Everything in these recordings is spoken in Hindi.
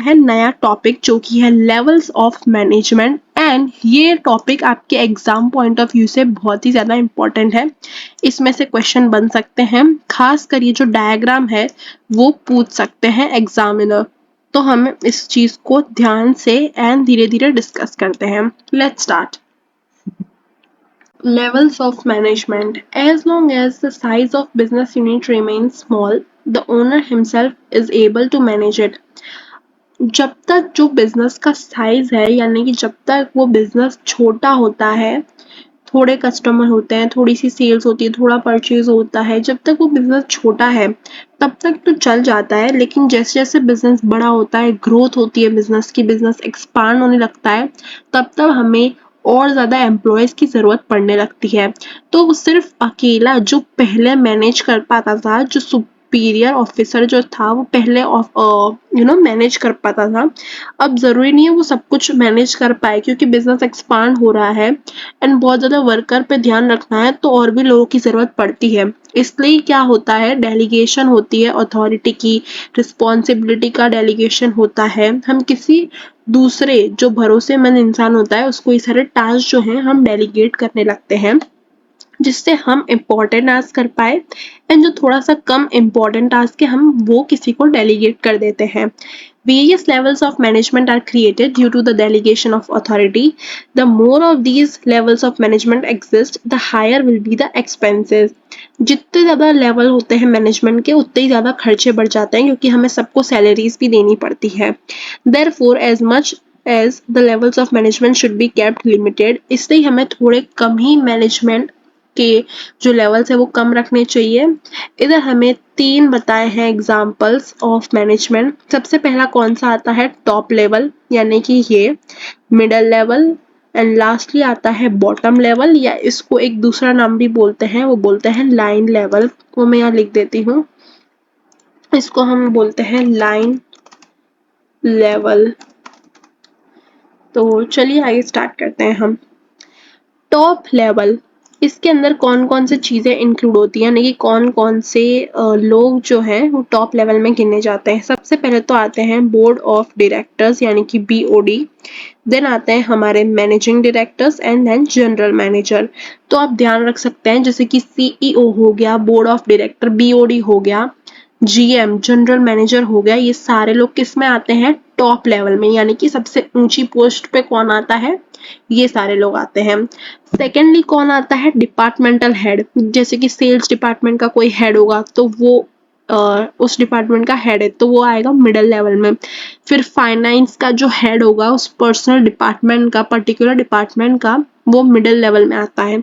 है नया टॉपिक जो कि है लेवल्स ऑफ मैनेजमेंट। एंड ये टॉपिक आपके एग्जाम पॉइंट ऑफ व्यू से बहुत ही ज़्यादा इंपॉर्टेंट है। इसमें से क्वेश्चन बन सकते हैं, खास कर ये जो डायग्राम है वो पूछ सकते हैं एग्जामिनर। तो हम इस चीज़ को ध्यान से एंड धीरे धीरे डिस्कस करते हैं। Let's start. Levels of management. As long as the size of business unit remains small, the owner himself is able to manage it. जब तक जो बिजनेस का साइज है, यानी कि जब तक वो बिजनेस छोटा होता है, थोड़े कस्टमर होते हैं, थोड़ी सी सेल्स होती है, थोड़ा परचेज होता है, जब तक वो बिजनेस छोटा है तब तक तो चल जाता है। लेकिन जैसे जैसे बिजनेस बड़ा होता है, ग्रोथ होती है बिजनेस की, बिजनेस एक्सपांड होने लगता है, तब तब हमें और ज़्यादा एम्प्लॉयज़ की ज़रूरत पड़ने लगती है। तो वो सिर्फ अकेला जो पहले मैनेज कर पाता था, जो सुपीरियर ऑफिसर जो था वो पहले मैनेज कर पाता था, अब ज़रूरी नहीं है वो सब कुछ मैनेज कर पाए, क्योंकि बिजनेस एक्सपांड हो रहा है एंड बहुत ज़्यादा वर्कर पे ध्यान रखना है, तो और भी लोगों की ज़रूरत पड़ती है। इसलिए क्या होता है, डेलीगेशन होती है, अथॉरिटी की, रिस्पॉन्सिबिलिटी का डेलीगेशन होता है। हम किसी दूसरे जो भरोसेमंद इंसान होता है उसको ये सारे टास्क जो हैं हम डेलीगेट करने लगते हैं, जिससे हम इम्पोर्टेंट टास्क कर पाए, एंड जो थोड़ा सा कम इम्पोर्टेंट टास्क है हम वो किसी को डेलीगेट कर देते हैं। Various levels of management are created due to the delegation of authority. The more of these levels of management exist, the higher will be the expenses. जितने ज़्यादा लेवल होते हैं मैनेजमेंट के उतने ही ज़्यादा खर्चे बढ़ जाते हैं, क्योंकि हमें सबको सैलरीज भी देनी पड़ती है। Therefore, as much as the levels of management should be kept limited, इसलिए हमें थोड़े कम ही मैनेजमेंट के जो लेवल्स है वो कम रखने चाहिए। इधर हमें 3 बताए हैं एग्जाम्पल्स ऑफ मैनेजमेंट। सबसे पहला कौन सा आता है, टॉप लेवल, यानी कि ये मिडल लेवल, एंड लास्टली आता है बॉटम लेवल, या इसको एक दूसरा नाम भी बोलते हैं, वो बोलते हैं लाइन लेवल। वो मैं यहाँ लिख देती हूँ, इसको हम बोलते हैं लाइन लेवल। तो चलिए आगे स्टार्ट करते हैं हम। टॉप लेवल, इसके अंदर कौन कौन से चीज़ें इंक्लूड होती हैं, यानी कि कौन कौन से लोग जो हैं वो टॉप लेवल में गिने जाते हैं। सबसे पहले तो आते हैं बोर्ड ऑफ डायरेक्टर्स, यानी कि BOD। देन आते हैं हमारे managing directors and then general manager. तो आप ध्यान रख सकते हैं, जैसे कि CEO हो गया, बोर्ड ऑफ डायरेक्टर BOD हो गया, GM जनरल मैनेजर हो गया, ये सारे लोग किस में आते हैं, टॉप लेवल में, यानी कि सबसे ऊंची पोस्ट पे कौन आता है, ये सारे लोग आते हैं। सेकेंडली कौन आता है, डिपार्टमेंटल हेड, जैसे कि सेल्स डिपार्टमेंट का कोई हेड होगा तो वो उस डिपार्टमेंट का हेड है, तो वो आएगा मिडल लेवल में। फिर फाइनेंस का जो हेड होगा उस पर्सनल डिपार्टमेंट का, पर्टिकुलर डिपार्टमेंट का, वो मिडल लेवल में आता है।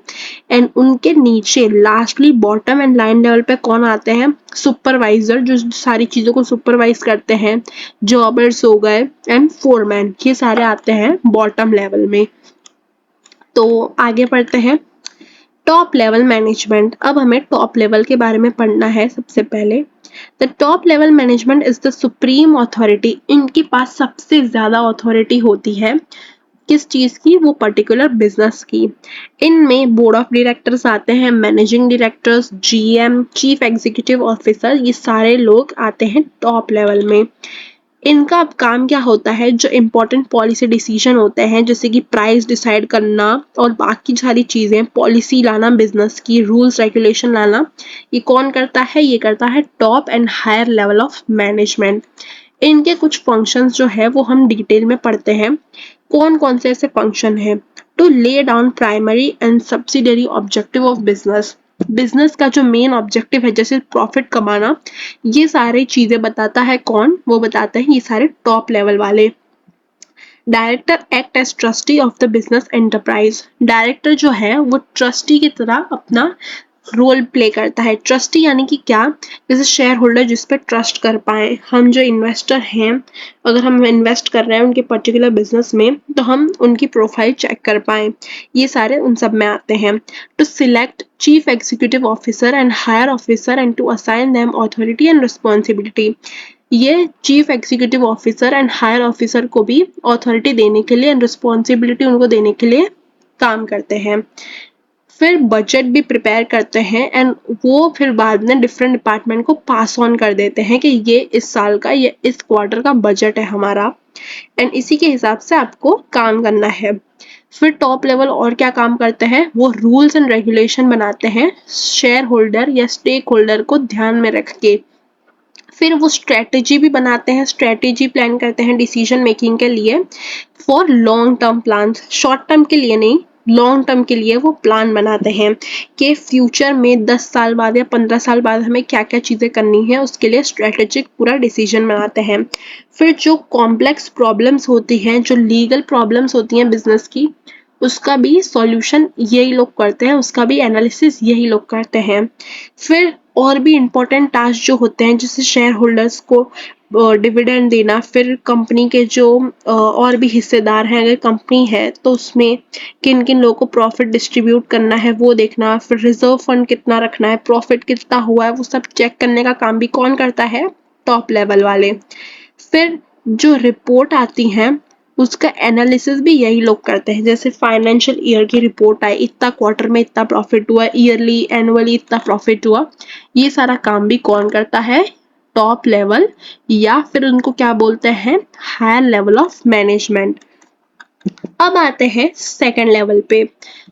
एंड उनके नीचे lastly bottom and line level पे कौन आते हैं, सुपरवाइजर, जो सारी चीज़ों को सुपरवाइज करते हैं, जॉबर्स हो गए, एंड फोरमैन, ये सारे आते हैं बॉटम लेवल में। तो आगे पढ़ते हैं टॉप लेवल मैनेजमेंट। अब हमें टॉप लेवल के बारे में पढ़ना है। सबसे पहले the top level management is the supreme authority. इनके पास सबसे ज़्यादा अथॉरिटी होती है, किस चीज़ की, वो पर्टिकुलर बिजनेस की। इनमें बोर्ड ऑफ डायरेक्टर्स आते हैं, managing directors, GM chief executive officer, ये सारे लोग आते हैं टॉप लेवल में। इनका अब काम क्या होता है, जो इम्पोर्टेंट पॉलिसी डिसीजन होते हैं, जैसे कि प्राइस डिसाइड करना और बाकी सारी चीज़ें, पॉलिसी लाना, बिजनेस की रूल्स रेगुलेशन लाना, ये कौन करता है, ये करता है top and higher level of management. इनके कुछ फंक्शंस जो है वो हम डिटेल में पढ़ते हैं। कौन कौन से ऐसे फंक्शन है, to lay down primary and subsidiary objective of business. Business का जो मेन ऑब्जेक्टिव है, जैसे प्रॉफिट कमाना, ये सारी चीजें बताता है कौन, वो बताते हैं ये सारे टॉप लेवल वाले। Director act as trustee of the business enterprise. Director जो है वो ट्रस्टी की तरह अपना रोल प्ले करता है। ट्रस्टी यानी कि क्या, जैसे शेयर होल्डर जिस पे ट्रस्ट कर पाए। हम जो इन्वेस्टर हैं, अगर हम इन्वेस्ट कर रहे हैं उनके पर्टिकुलर बिजनेस में, तो हम उनकी प्रोफाइल चेक कर पाए, ये सारे उन सब में आते हैं। To select chief executive officer and higher officer and to assign them authority and responsibility. ये chief executive officer and higher officer को भी अथॉरिटी देने के लिए एंड रिस्पॉन्सिबिलिटी उनको देने के लिए काम करते हैं। फिर बजट भी प्रिपेयर करते हैं एंड वो फिर बाद में डिफरेंट डिपार्टमेंट को पास ऑन कर देते हैं कि ये इस साल का, ये इस क्वार्टर का बजट है हमारा, एंड इसी के हिसाब से आपको काम करना है। फिर टॉप लेवल और क्या काम करते हैं, वो रूल्स एंड रेगुलेशन बनाते हैं शेयर होल्डर या स्टेक होल्डर को ध्यान में रख के। फिर वो स्ट्रेटेजी भी बनाते हैं, स्ट्रेटेजी प्लान करते हैं डिसीजन मेकिंग के लिए for long term plan, short term के लिए नहीं, लॉन्ग टर्म के लिए वो प्लान बनाते हैं कि फ्यूचर में 10 साल बाद या 15 साल बाद हमें क्या क्या चीज़ें करनी है, उसके लिए स्ट्रेटेजिक पूरा डिसीजन बनाते हैं। फिर जो कॉम्प्लेक्स प्रॉब्लम्स होती हैं, जो लीगल प्रॉब्लम्स होती हैं बिजनेस की, उसका भी सॉल्यूशन यही लोग करते हैं, उसका भी एनालिसिस यही लोग करते हैं। फिर और भी इम्पोर्टेंट टास्क जो होते हैं, जैसे शेयर होल्डर्स को डिविडेंड देना, फिर कंपनी के जो और भी हिस्सेदार हैं, अगर कंपनी है तो उसमें किन किन लोगों को प्रॉफिट डिस्ट्रीब्यूट करना है वो देखना, फिर रिजर्व फंड कितना रखना है, प्रॉफिट कितना हुआ है, वो सब चेक करने का काम भी कौन करता है, टॉप लेवल वाले। फिर जो रिपोर्ट आती हैं उसका एनालिसिस भी यही लोग करते हैं, जैसे फाइनेंशियल ईयर की रिपोर्ट आई, इतना क्वार्टर में इतना प्रॉफिट हुआ, ईयरली एनुअली इतना प्रॉफिट हुआ, ये सारा काम भी कौन करता है, टॉप लेवल, या फिर उनको क्या बोलते हैं, हायर लेवल ऑफ मैनेजमेंट। अब आते हैं सेकंड लेवल पे।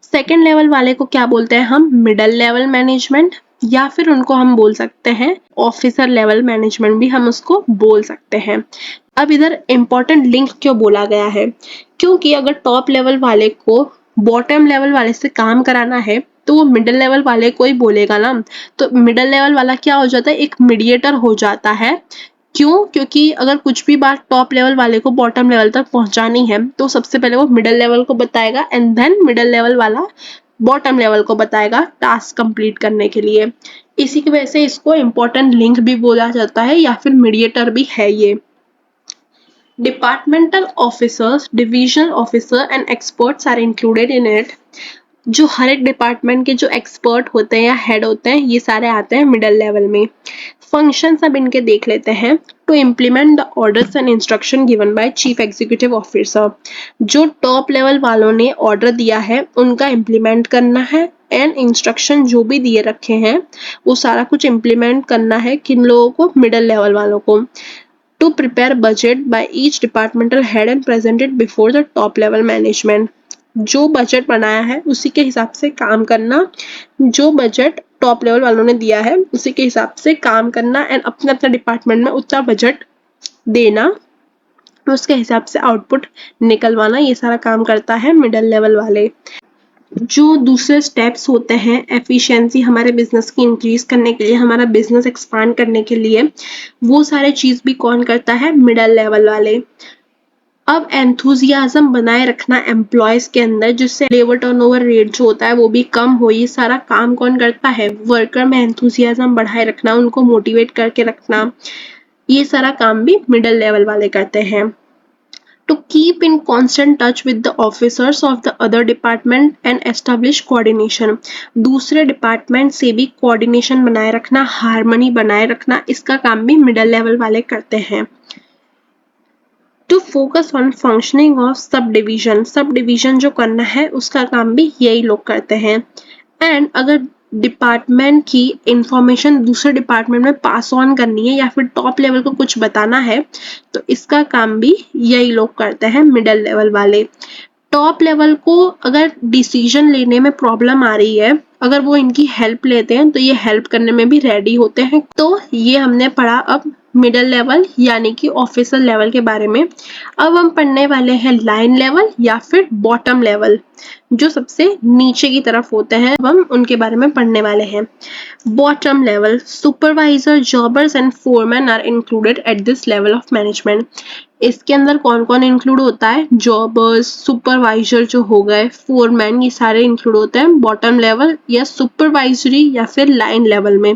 सेकंड लेवल वाले को क्या बोलते हैं हम, मिडल लेवल मैनेजमेंट, या फिर उनको हम बोल सकते हैं ऑफिसर लेवल मैनेजमेंट भी हम उसको बोल सकते हैं। अब इधर इंपॉर्टेंट लिंक क्यों बोला गया है, क्योंकि अगर टॉप लेवल वाले को बॉटम लेवल वाले से काम कराना है तो वो मिडिल लेवल वाले को ही बोलेगा ना, तो मिडिल लेवल वाला क्या हो जाता है, एक मीडिएटर हो जाता है। क्यों, क्योंकि अगर कुछ भी बात टॉप लेवल वाले को बॉटम लेवल तक पहुंचानी है तो सबसे पहले वो मिडिल लेवल को बताएगा एंड देन मिडिल लेवल वाला बॉटम लेवल को बताएगा टास्क कंप्लीट करने के लिए। इसी की वजह से इसको इम्पोर्टेंट लिंक भी बोला जाता है या फिर मीडिएटर भी है ये। Departmental officers, divisional officer and experts are included in it. जो हर एक डिपार्टमेंट के जो एक्सपर्ट होते हैं या हेड होते हैं, ये सारे आते हैं मिडिल लेवल में। फंक्शन सब इनके देख लेते हैं। To implement the orders and instruction given by chief executive officer, जो टॉप लेवल वालों ने ऑर्डर दिया है उनका इम्प्लीमेंट करना है, एंड इंस्ट्रक्शन जो भी दिए रखे हैं वो सारा कुछ इम्प्लीमेंट करना है, किन लोगों को, मिडिल लेवल वालों को। To prepare budget by each departmental head and present it before the top level management, जो बजट बनाया है उसी के हिसाब से काम करना, जो बजट टॉप लेवल वालों ने दिया है उसी के हिसाब से काम करना, एंड अपने अपने डिपार्टमेंट में उतना बजट देना, उसके हिसाब से आउटपुट निकलवाना, ये सारा काम करता है मिडिल लेवल वाले। जो दूसरे स्टेप्स होते हैं एफिशिएंसी हमारे बिजनेस की इंक्रीज करने के लिए, हमारा बिजनेस एक्सपांड करने के लिए, वो सारे चीज भी कौन करता है, मिडिल लेवल वाले। अब एंथुजियाज्म बनाए रखना एम्प्लॉयज के अंदर, जिससे लेबर टर्नओवर रेट जो होता है वो भी कम हो, ये सारा काम कौन करता है, वर्कर में एंथुजियाज्म बढ़ाए रखना, उनको मोटिवेट करके रखना, ये सारा काम भी मिडिल लेवल वाले करते हैं। To keep in constant touch with the officers of the other department and establish coordination, दूसरे डिपार्टमेंट से भी कोऑर्डिनेशन बनाए रखना, हार्मनी बनाए रखना, इसका काम भी मिडिल लेवल वाले करते हैं। To focus on functioning of subdivision, subdivision जो करना है उसका काम भी यही लोग करते हैं। एंड अगर डिपार्टमेंट की इंफॉर्मेशन दूसरे डिपार्टमेंट में पास ऑन करनी है या फिर टॉप लेवल को कुछ बताना है तो इसका काम भी यही लोग करते हैं, मिडिल लेवल वाले। टॉप लेवल को अगर डिसीजन लेने में प्रॉब्लम आ रही है, अगर वो इनकी हेल्प लेते हैं तो ये हेल्प करने में भी रेडी होते हैं। तो ये हमने पढ़ा अब मिडिल लेवल यानी कि ऑफिसर लेवल के बारे में। अब हम पढ़ने वाले हैं लाइन लेवल या फिर बॉटम लेवल, जो सबसे नीचे की तरफ होते हैं, अब हम उनके बारे में पढ़ने वाले हैं। Bottom level, supervisor, jobbers and foreman are included at this level of management. इसके अंदर कौन कौन इंक्लूड होता है, जॉबर्स, सुपरवाइजर जो हो गए, फोरमैन, ये सारे इंक्लूड होते हैं बॉटम लेवल या सुपरवाइजरी या फिर लाइन लेवल में।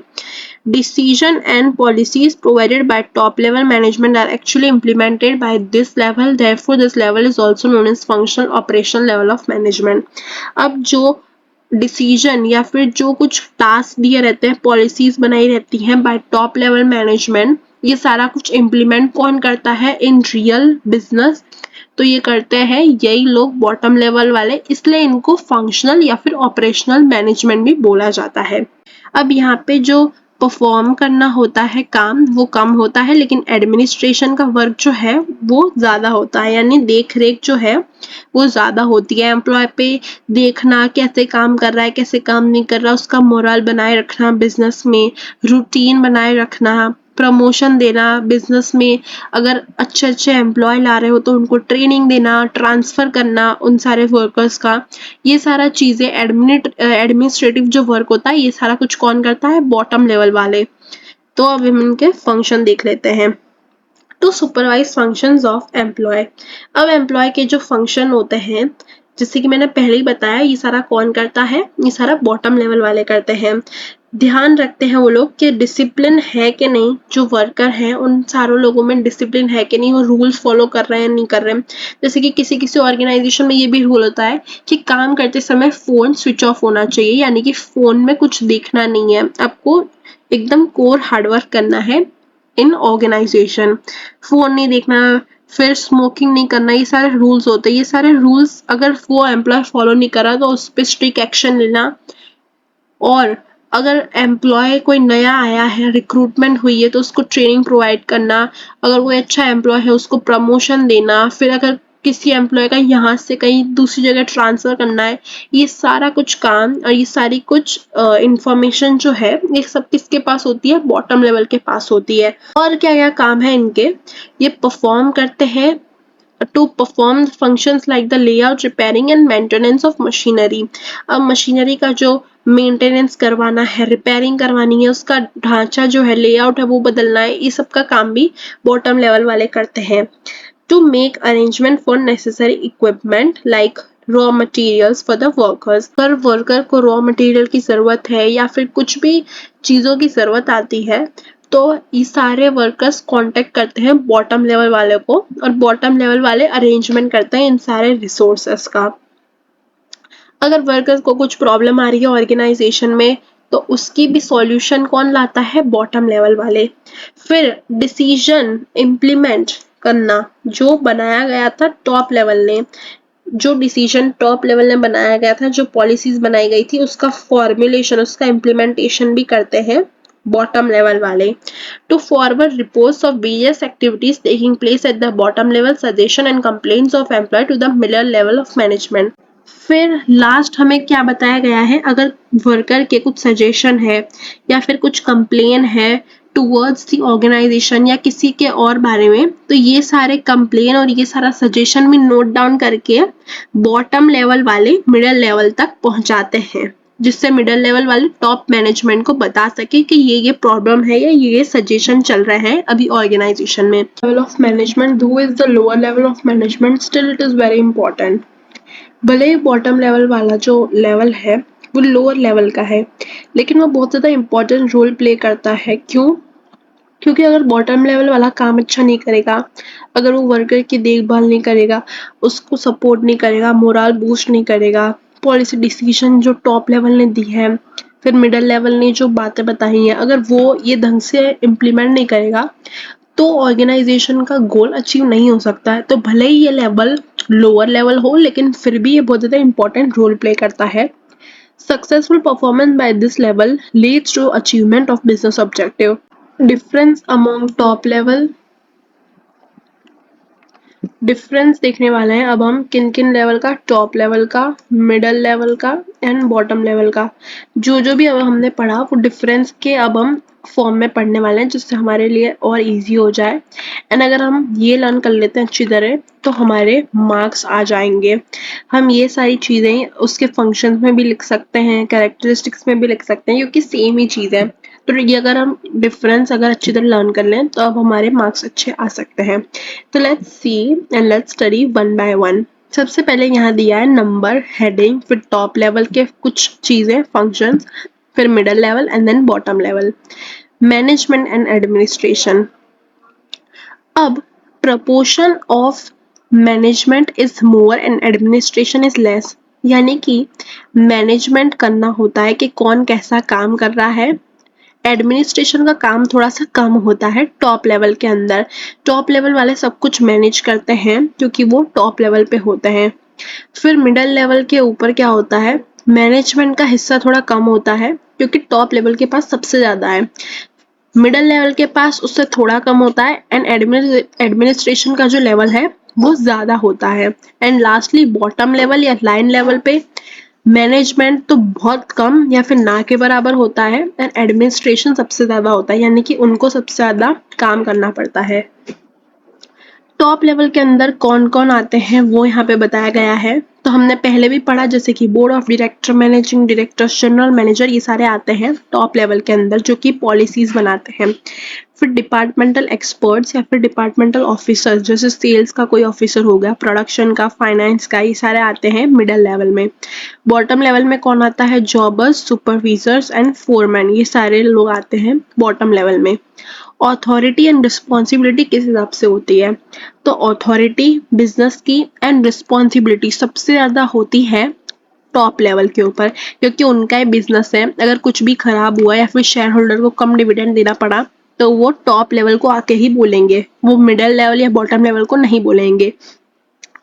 Decision and policies provided by top level management are actually implemented by this level. Therefore, this level is also known as functional operational level of management. अब जो डिसीजन या फिर जो कुछ टास्क दिए रहते हैं, पॉलिसीज बनाई रहती हैं बाय टॉप लेवल मैनेजमेंट, ये सारा कुछ इम्प्लीमेंट कौन करता है इन रियल बिजनेस, तो ये करते हैं यही लोग बॉटम लेवल वाले, इसलिए इनको फंक्शनल या फिर ऑपरेशनल मैनेजमेंट भी बोला जाता है। अब यहाँ पे जो परफॉर्म करना होता है काम वो कम होता है, लेकिन एडमिनिस्ट्रेशन का वर्क जो है वो ज़्यादा होता है, यानी देख रेख जो है वो ज़्यादा होती है। एम्प्लॉय पे देखना कैसे काम कर रहा है कैसे काम नहीं कर रहा, उसका मोरल बनाए रखना, बिजनेस में रूटीन बनाए रखना, प्रमोशन देना, बिजनेस में अगर अच्छे अच्छे एम्प्लॉय ला रहे हो तो उनको ट्रेनिंग देना, ट्रांसफ़र करना उन सारे वर्कर्स का, ये सारा चीज़ें एडमिनिस्ट्रेटिव जो वर्क होता है ये सारा कुछ कौन करता है, बॉटम लेवल वाले। तो अब हम इनके फंक्शन देख लेते हैं। To supervise functions of employee. अब एम्प्लॉय के जो फंक्शन होते हैं, जैसे कि मैंने पहले ही बताया, ये सारा कौन करता है, ये सारा बॉटम लेवल वाले करते हैं। ध्यान रखते हैं वो लोग कि डिसिप्लिन है कि नहीं, जो वर्कर हैं उन सारों लोगों में डिसिप्लिन है कि नहीं, वो रूल्स फॉलो कर रहे हैं नहीं कर रहे हैं। जैसे कि किसी किसी ऑर्गेनाइजेशन में ये भी रूल होता है कि काम करते समय फ़ोन स्विच ऑफ होना चाहिए, यानी कि फ़ोन में कुछ देखना नहीं है, आपको एकदम कोर हार्डवर्क करना है इन ऑर्गेनाइजेशन। फ़ोन नहीं देखना, फिर स्मोकिंग नहीं करना, ये सारे रूल्स होते हैं। ये सारे रूल्स अगर वो एम्प्लॉय फॉलो नहीं करा तो उस पर स्ट्रिक्ट एक्शन लेना। और अगर एम्प्लॉय कोई नया आया है, रिक्रूटमेंट हुई है, तो उसको ट्रेनिंग प्रोवाइड करना, अगर कोई अच्छा एम्प्लॉय है उसको प्रमोशन देना, फिर अगर किसी एम्प्लॉय का यहाँ से कहीं दूसरी जगह ट्रांसफ़र करना है, ये सारा कुछ काम और ये सारी कुछ इंफॉर्मेशन जो है ये सब किसके पास होती है, बॉटम लेवल के पास होती है। और क्या क्या काम है इनके, ये परफॉर्म करते हैं to perform functions like the layout, repairing and maintenance of machinery। अब मशीनरी का जो मेंटेनेंस करवाना है, रिपेयरिंग करवानी है, उसका ढांचा जो है, लेआउट है वो बदलना है, ये सब का काम भी बॉटम लेवल वाले करते हैं। To make arrangement for necessary equipment like raw materials for the workers. अगर वर्कर को रॉ मटेरियल की ज़रूरत है या फिर कुछ भी चीज़ों की ज़रूरत आती है तो ये सारे वर्कर्स कांटेक्ट करते हैं बॉटम लेवल वाले को, और बॉटम लेवल वाले अरेंजमेंट करते हैं इन सारे रिसोर्सेस का। अगर वर्कर्स को कुछ प्रॉब्लम आ रही है ऑर्गेनाइजेशन में तो उसकी भी सॉल्यूशन कौन लाता है, बॉटम लेवल वाले। फिर डिसीजन इम्प्लीमेंट करना, जो बनाया गया था टॉप लेवल ने, जो डिसीजन टॉप लेवल ने बनाया गया था, जो पॉलिसीज बनाई गई थी, उसका फॉर्मुलेशन, उसका इम्प्लीमेंटेशन भी करते हैं बॉटम लेवल वाले। To forward reports of various activities taking place at the bottom level, suggestion and complaints of employee to the middle level of management. फिर लास्ट हमें क्या बताया गया है, अगर वर्कर के कुछ सजेशन है या फिर कुछ कंप्लेन है टूवर्ड्स दी ऑर्गेनाइजेशन या किसी के और बारे में, तो ये सारे कंप्लेन और ये सारा सजेशन भी नोट डाउन करके बॉटम लेवल वाले मिडिल लेवल तक पहुंचाते हैं, जिससे मिडिल लेवल वाले टॉप मैनेजमेंट को बता सके कि ये प्रॉब्लम है या ये सजेशन चल रहा है अभी ऑर्गेनाइजेशन में। लेवल ऑफ मैनेजमेंट दो is the lower level of management, still it is very important. भले ही बॉटम लेवल वाला जो लेवल है वो लोअर लेवल का है, लेकिन वो बहुत ज़्यादा इम्पोर्टेंट रोल प्ले करता है। क्यों? क्योंकि अगर बॉटम लेवल वाला काम अच्छा नहीं करेगा, अगर वो वर्कर की देखभाल नहीं करेगा, उसको सपोर्ट नहीं करेगा, मोरल बूस्ट नहीं करेगा, पॉलिसी डिसीजन जो टॉप लेवल ने दी है, फिर मिडिल लेवल ने जो बातें बताई हैं, अगर वो ये ढंग से इम्प्लीमेंट नहीं करेगा तो ऑर्गेनाइजेशन का गोल अचीव नहीं हो सकता है। तो भले ही ये लेवल लोअर लेवल हो, लेकिन फिर भी ये बहुत ज़्यादा इंपॉर्टेंट रोल प्ले करता है। Successful performance by this level leads to achievement of business objective. Difference among top level, difference देखने वाले हैं अब हम किन किन लेवल का, टॉप लेवल का, मिडल लेवल का एंड बॉटम लेवल का। जो जो भी अब हमने पढ़ा वो डिफरेंस के अब हम फॉर्म में पढ़ने वाले हैं, जिससे हमारे लिए और इजी हो जाए। एंड अगर हम ये लर्न कर लेते हैं अच्छी तरह तो हमारे मार्क्स आ जाएंगे। हम ये सारी चीज़ें उसके फंक्शंस में भी लिख सकते हैं, कैरेक्टरिस्टिक्स में भी लिख सकते हैं, क्योंकि सेम ही चीज़ है। तो ये अगर हम डिफरेंस अगर अच्छी तरह लर्न कर लें तो अब हमारे मार्क्स अच्छे आ सकते हैं। तो let's see and let's study one by one. सबसे पहले यहाँ दिया है नंबर, हेडिंग, फिर टॉप लेवल के कुछ चीज़ें, फंक्शंस, फिर middle level and then bottom level. Management and administration. अब proportion of management is more and administration is less, यानी कि मैनेजमेंट करना होता है कि कौन कैसा काम कर रहा है, एडमिनिस्ट्रेशन का काम थोड़ा सा कम होता है टॉप लेवल के अंदर। टॉप लेवल वाले सब कुछ मैनेज करते हैं क्योंकि वो टॉप लेवल पे होते हैं। फिर मिडल लेवल के ऊपर क्या होता है, मैनेजमेंट का हिस्सा थोड़ा कम होता है क्योंकि टॉप लेवल के पास सबसे ज्यादा है। मिडल लेवल के पास उससे थोड़ा कम होता है एंड एडमिनिस्ट्रेशन का जो लेवल है वो ज्यादा होता है। एंड लास्टली बॉटम लेवल या लाइन लेवल पे मैनेजमेंट तो बहुत कम या फिर ना के बराबर होता है एंड एडमिनिस्ट्रेशन सबसे ज्यादा होता है, यानी कि उनको सबसे ज्यादा काम करना पड़ता है। टॉप लेवल के अंदर कौन कौन आते हैं वो यहाँ पे बताया गया है। तो हमने पहले भी पढ़ा जैसे कि board of director, managing director, general manager, ये सारे आते हैं टॉप लेवल के अंदर जो कि पॉलिसीज बनाते हैं। फिर डिपार्टमेंटल एक्सपर्ट्स या फिर डिपार्टमेंटल ऑफिसर्स, जैसे सेल्स का कोई ऑफिसर हो गया, प्रोडक्शन का, फाइनेंस का, ये सारे आते हैं मिडल लेवल में। बॉटम लेवल में कौन आता है, जॉबर्स, सुपरवाइजर्स एंड फोरमैन, ये सारे लोग आते हैं बॉटम लेवल में। अथॉरिटी एंड रिस्पॉन्सिबिलिटी किस हिसाब से होती है, तो अथॉरिटी बिजनेस की एंड रिस्पॉन्सिबिलिटी सबसे ज्यादा होती है टॉप लेवल के ऊपर क्योंकि उनका ही बिजनेस है। अगर कुछ भी खराब हुआ या फिर शेयर होल्डर को कम डिविडेंड देना पड़ा तो वो टॉप लेवल को आके ही बोलेंगे, वो मिडिल लेवल या बॉटम लेवल को नहीं बोलेंगे।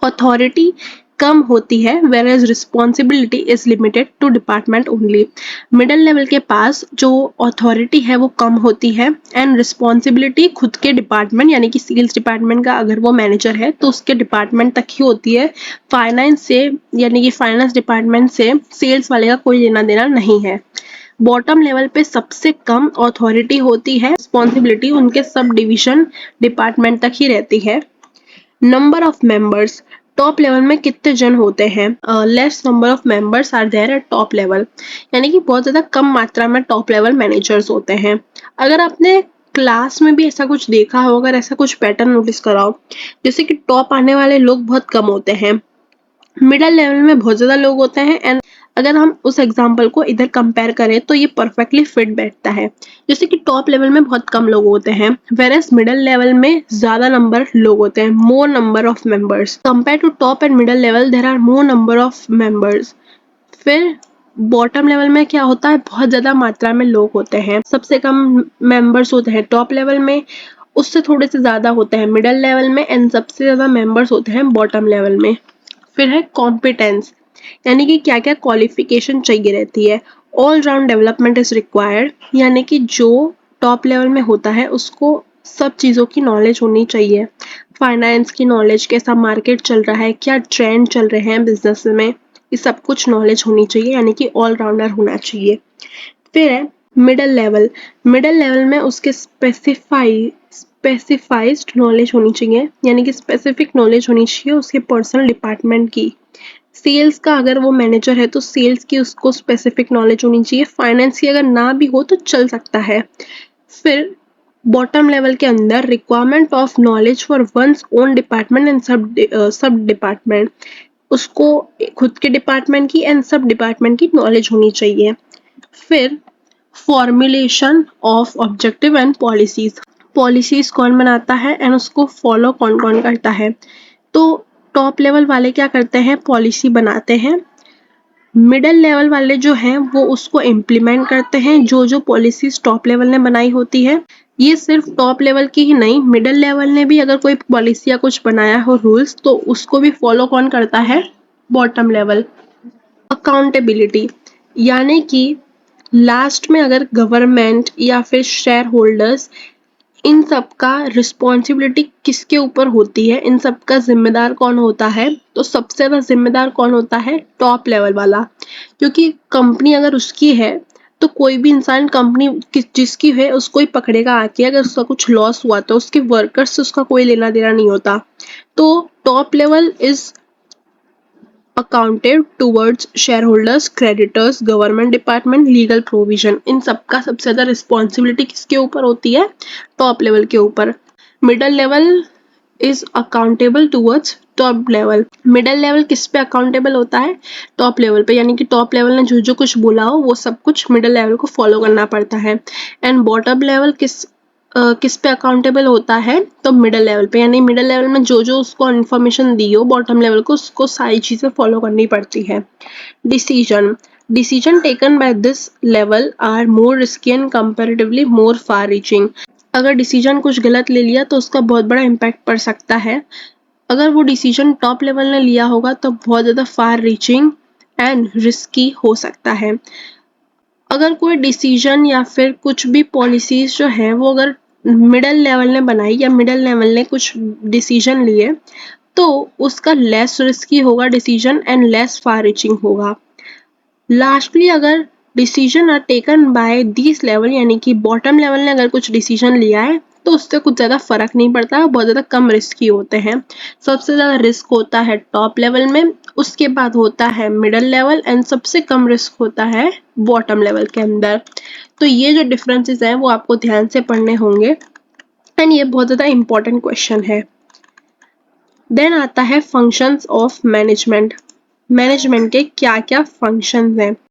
अथॉरिटी कम होती है whereas responsibility is limited to department only. Middle level के पास जो अथॉरिटी है वो कम होती है एंड रिस्पॉन्सिबिलिटी खुद के डिपार्टमेंट यानी कि सेल्स डिपार्टमेंट का अगर वो मैनेजर है तो उसके डिपार्टमेंट तक ही होती है। फाइनेंस से यानी कि फाइनेंस डिपार्टमेंट से सेल्स वाले का कोई लेना देना नहीं है। बॉटम लेवल पे सबसे कम अथॉरिटी होती है, रिस्पॉन्सिबिलिटी उनके सब डिवीजन डिपार्टमेंट तक ही रहती है। Number of members, top level में कितने जन होते हैं, less number of members are there at top level, यानी कि बहुत ज्यादा कम मात्रा में टॉप लेवल मैनेजर्स होते हैं। अगर आपने क्लास में भी ऐसा कुछ देखा हो, अगर ऐसा कुछ पैटर्न नोटिस करा हो, जैसे कि टॉप आने वाले लोग बहुत कम होते हैं, मिडिल लेवल में बहुत ज्यादा लोग होते हैं एंड अगर हम उस एग्जाम्पल को इधर कंपेयर करें तो ये परफेक्टली फिट बैठता है। जैसे कि टॉप लेवल में बहुत कम लोग होते हैं वेरएस मिडिल लेवल में ज्यादा नंबर लोग होते हैं, more number of members compare to top and middle level there are more number of members. फिर बॉटम लेवल में क्या होता है, बहुत ज्यादा मात्रा में लोग होते हैं, सबसे कम मेंबर्स होते हैं टॉप लेवल में, उससे थोड़े से ज्यादा होते हैं मिडिल लेवल में एंड सबसे ज्यादा मेंबर्स होते हैं बॉटम लेवल में। फिर है कॉम्पिटेंस, यानी कि क्या क्या क्वालिफिकेशन चाहिए रहती है। All round development is required, यानी कि जो टॉप लेवल में होता है उसको सब चीज़ों की नॉलेज होनी चाहिए। फाइनेंस की नॉलेज, कैसा मार्केट चल रहा है, क्या ट्रेंड चल रहे हैं बिजनेस में, ये सब कुछ नॉलेज होनी चाहिए, यानी कि ऑल राउंडर होना चाहिए। फिर है मिडिल लेवल, मिडिल लेवल में उसके स्पेसिफाइज्ड नॉलेज होनी चाहिए, यानी कि स्पेसिफिक नॉलेज होनी चाहिए उसके पर्सनल डिपार्टमेंट की। सेल्स का अगर वो मैनेजर है तो सेल्स की उसको स्पेसिफिक नॉलेज होनी चाहिए, फाइनेंस की अगर ना भी हो तो चल सकता है। फिर बॉटम लेवल के अंदर requirement of knowledge for one's own department and सब डिपार्टमेंट, उसको खुद के डिपार्टमेंट की एंड सब डिपार्टमेंट की नॉलेज होनी चाहिए। फिर formulation of objective and policies, policies कौन बनाता है एंड उसको फॉलो कौन कौन करता है। तो टॉप लेवल वाले क्या करते हैं, पॉलिसी बनाते हैं, मिडिल लेवल वाले जो हैं वो उसको इम्प्लीमेंट करते हैं, जो जो पॉलिसीज टॉप लेवल ने बनाई होती है। ये सिर्फ टॉप लेवल की ही नहीं, मिडिल लेवल ने भी अगर कोई पॉलिसी या कुछ बनाया हो रूल्स तो उसको भी फॉलो कौन करता है, बॉटम लेवल। अकाउंटेबिलिटी, यानी कि लास्ट में अगर गवर्नमेंट या फिर शेयर होल्डर्स, इन सब का रिस्पॉन्सिबिलिटी किसके ऊपर होती है, इन सब का जिम्मेदार कौन होता है, तो सबसे ज्यादा जिम्मेदार कौन होता है, टॉप लेवल वाला। क्योंकि कंपनी अगर उसकी है तो कोई भी इंसान कंपनी जिसकी है उसको ही पकड़ेगा आके, अगर उसका कुछ लॉस हुआ तो उसके वर्कर्स से उसका कोई लेना देना नहीं होता। तो top level is accounted towards shareholders, creditors, government department, legal provision, इन सबका सबसे ज्यादा रिस्पॉन्सिबिलिटी किसके ऊपर होती है, टॉप लेवल के ऊपर। Middle level is accountable towards top level, middle level किस पे अकाउंटेबल होता है, टॉप लेवल पे, यानी कि टॉप लेवल ने जो जो कुछ बोला हो वो सब कुछ मिडिल लेवल को फॉलो करना पड़ता है। एंड बॉटम लेवल किस पे अकाउंटेबल होता है, तो मिडिल लेवल पे, यानी मिडिल लेवल में जो जो उसको इन्फॉर्मेशन दी हो बॉटम लेवल को उसको सारी चीजें फॉलो करनी पड़ती है। Decision, decision taken by this level are more risky and comparatively more far reaching. अगर डिसीजन कुछ गलत ले लिया तो उसका बहुत बड़ा इम्पैक्ट पड़ सकता है। अगर वो डिसीजन टॉप लेवल ने लिया होगा तो बहुत ज़्यादा फार रीचिंग एंड रिस्की हो सकता है। अगर कोई डिसीजन या फिर कुछ भी पॉलिसीज जो है वो अगर मिडल लेवल ने बनाई या मिडल लेवल ने कुछ डिसीजन लिए तो उसका लेस रिस्की होगा decision and less far reaching होगा। लास्टली अगर decision are taken by this level यानी कि बॉटम लेवल ने अगर कुछ डिसीजन लिया है तो उससे कुछ ज़्यादा फर्क नहीं पड़ता, बहुत ज़्यादा कम रिस्की होते हैं। सबसे ज़्यादा रिस्क होता है टॉप लेवल में, उसके बाद होता है मिडल लेवल एंड सबसे कम रिस्क होता है बॉटम लेवल के अंदर। तो ये जो डिफरेंसेस हैं वो आपको ध्यान से पढ़ने होंगे एंड ये बहुत ज़्यादा इंपॉर्टेंट क्वेश्चन है। देन आता है फंक्शंस ऑफ मैनेजमेंट। मैनेजमेंट के क्या क्या फंक्शंस हैं।